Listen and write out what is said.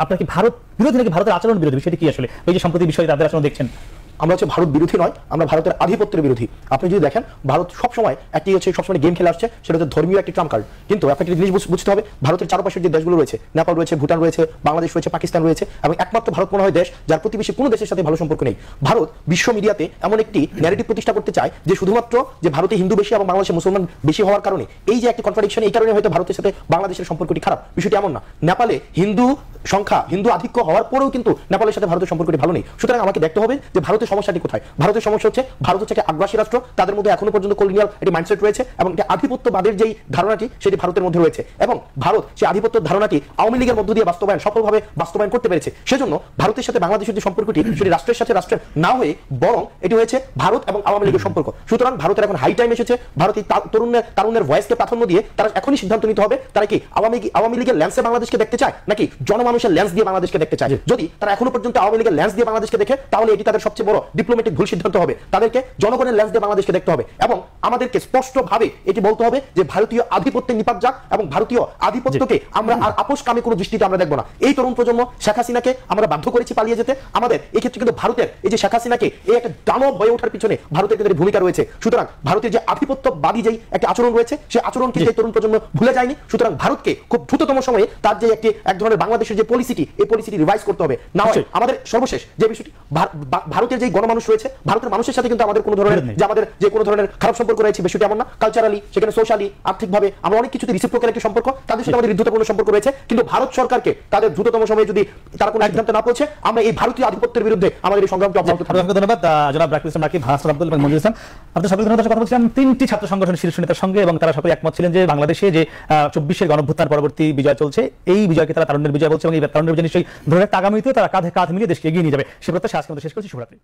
আপনার কি ভারত বিরোধী নাকি ভারতের আচরণ বিরোধী, বিষয়টি কি আসলে ওই যে সম্প্রতি বিষয়ে তাদের আচরণ দেখছেন? আমরা হচ্ছে ভারত বিরোধী নয়, আমরা ভারতের আধিপত্যের বিরোধী। আপনি যদি দেখেন ভারত সবসময় একটি হচ্ছে সবসময় গেম খেলে আসছে, সেটা হচ্ছে ধর্মীয় একটি ট্রাম্প কার্ড। কিন্তু একটা জিনিস বুঝতে হবে, ভারতের চারপাশের যে দেশগুলো রয়েছে, নেপাল রয়েছে, ভুটান রয়েছে, বাংলাদেশ রয়েছে, পাকিস্তান রয়েছে, এবং একমাত্র ভারত মনে হয় দেশ যার প্রতিবেশী কোনো দেশের সাথে ভালো সম্পর্ক নেই। ভারত বিশ্ব মিডিয়াতে এমন একটি ন্যারেটিভ প্রতিষ্ঠা করতে চায় যে শুধুমাত্র যে ভারতে হিন্দু বেশি এবং বাংলাদেশে মুসলমান বেশি হওয়ার কারণে এই যে একটি কনট্রাডিকশন, এই কারণে হয়তো ভারতের সাথে বাংলাদেশের সম্পর্কটি খারাপ। বিষয়টি এমন না। নেপালে হিন্দু সংখ্যা, হিন্দু আধিক্য হওয়ার পরেও কিন্তু নেপালের সাথে ভারতের সম্পর্কটি ভালো নেই। সুতরাং আমাকে দেখতে হবে যে ভারতের সমস্যাটি কোথায়। ভারতের সমস্যা হচ্ছে ভারত হচ্ছে একটা আগ্রাসী রাষ্ট্র, তাদের মধ্যে এখনো পর্যন্ত কলোনিয়াল একটি মাইন্ডসেট রয়েছে এবং একটি আধিপত্যবাদের যেই ধারণাটি সেটি ভারতের মধ্যে রয়েছে, এবং ভারত সেই আধিপত্যের ধারণাটি আওয়ামী লীগের মধ্য দিয়ে সফলভাবে বাস্তবায়ন করতে পেরেছে। সেজন্য ভারতের সাথে বাংলাদেশের যে সম্পর্কটি সেটি রাষ্ট্রের সাথে রাষ্ট্রের না হয়ে বরং এটি হয়েছে ভারত এবং আওয়ামী লীগের সম্পর্ক। সুতরাং ভারতের এখন হাই টাইম এসেছে, ভারতীয় তারুণ্যের ভয়েসকে প্রাধান্য দিয়ে তারা এখনই সিদ্ধান্ত নিতে হবে তারা কি আওয়ামী লীগের ল্যান্সে বাংলাদেশকে দেখতে চায় নাকি জনমানুষের ল্যান্স দিয়ে বাংলাদেশকে দেখতে চায়। যদি তারা এখনো পর্যন্ত আওয়ামী লীগের ল্যান্স দিয়ে বাংলাদেশকে দেখে তাহলে এটি তাদের সবচেয়ে বড় ডিপ্লোম্যাটিক ভুল সিদ্ধান্ত হবে। তাদেরকে জনগণের ল্যান্স দিয়ে বাংলাদেশকে দেখতে হবে এবং আমাদেরকে স্পষ্টভাবে এটি বলতে হবে যে ভারতীয় আধিপত্যের নিপাত যাক এবং ভারতীয় আধিপত্যকে আমরা আর আপোষকামী কোনো দৃষ্টিতে আমরা দেখব না। এই তরুণ প্রজন্ম শেখ হাসিনাকে আমরা বাধ্য করেছি পালিয়ে যেতে, আমাদের এই ক্ষেত্রে কিন্তু ভারতের এই যে শেখ হাসিনাকে এই একটা দানব হয়ে ওঠার পিছনে ভারতের কিন্তু ভূমিকা রয়েছে। সুতরাং ভারতের যে আধিপত্যবাদী যেই একটা আচরণ রয়েছে সেই আচরণকে এই তরুণ প্রজন্ম ভুলে যায়নি। সুতরাং ভারতকে খুব দ্রুততম সময়ে তার যে এক ধরনের বাংলাদেশের যে পলিসিটি, এই পলিসিটি রিভাইজ করতে হবে। না হয় আমাদের সর্বশেষ যে বিষয়টি, ভারতের যে গণমানুষ রয়েছে, ভারতের মানুষের সাথে কিন্তু আমাদের কোনো ধরনের যে আমাদের যে কোনো ধরনের খারাপ সম্পর্ক রয়েছে বিষয়টি এমন না। কালচারালি, সেখানে সোশ্যালি, আর্থিকভাবে আমরা অনেক কিছুতে রিসিপ্রোকাল একটি সম্পর্ক, তাদের সাথে আমাদের বন্ধুত্বপূর্ণ সম্পর্ক রয়েছে। কিন্তু ভারত সরকারকে তাদের দ্রুততম সময়ে যদি তারা কোনো সিদ্ধান্ত না পৌঁছে, আমরা এই ভারতীয় আধিপত্যের বিরুদ্ধে আমাদের এই সংগ্রামকে অব্যাহত থাকবে। ধন্যবাদ জনাব রাকিব ইসলাম রাকিব, হাসান আব্দুল এবং মঞ্জুর ইসলাম। আপনাদের সকলের ধন্যবাদ। কথা বলছিলাম তিনটি ছাত্র সংগঠনের শীর্ষ নেতার সঙ্গে এবং তারা সকলে একমত ছিলেন যে বাংলাদেশে যে 24-এর গণঅভ্যুত্থান পরবর্তী বিজয় চলছে, এই বিজয়কে তারা তারুণ্যের বিজয় বলছে এবং এই তারুণ্যের বিজয় নিশ্চয়ই ধরে আগামীতেও তারা কাঁধে কাঁধ মিলিয়ে দেশকে এগিয়ে নিয়ে যাবে। সে প্রত্যাশা আজকে আমাদের শেষ করছি। শুভরাত্রি।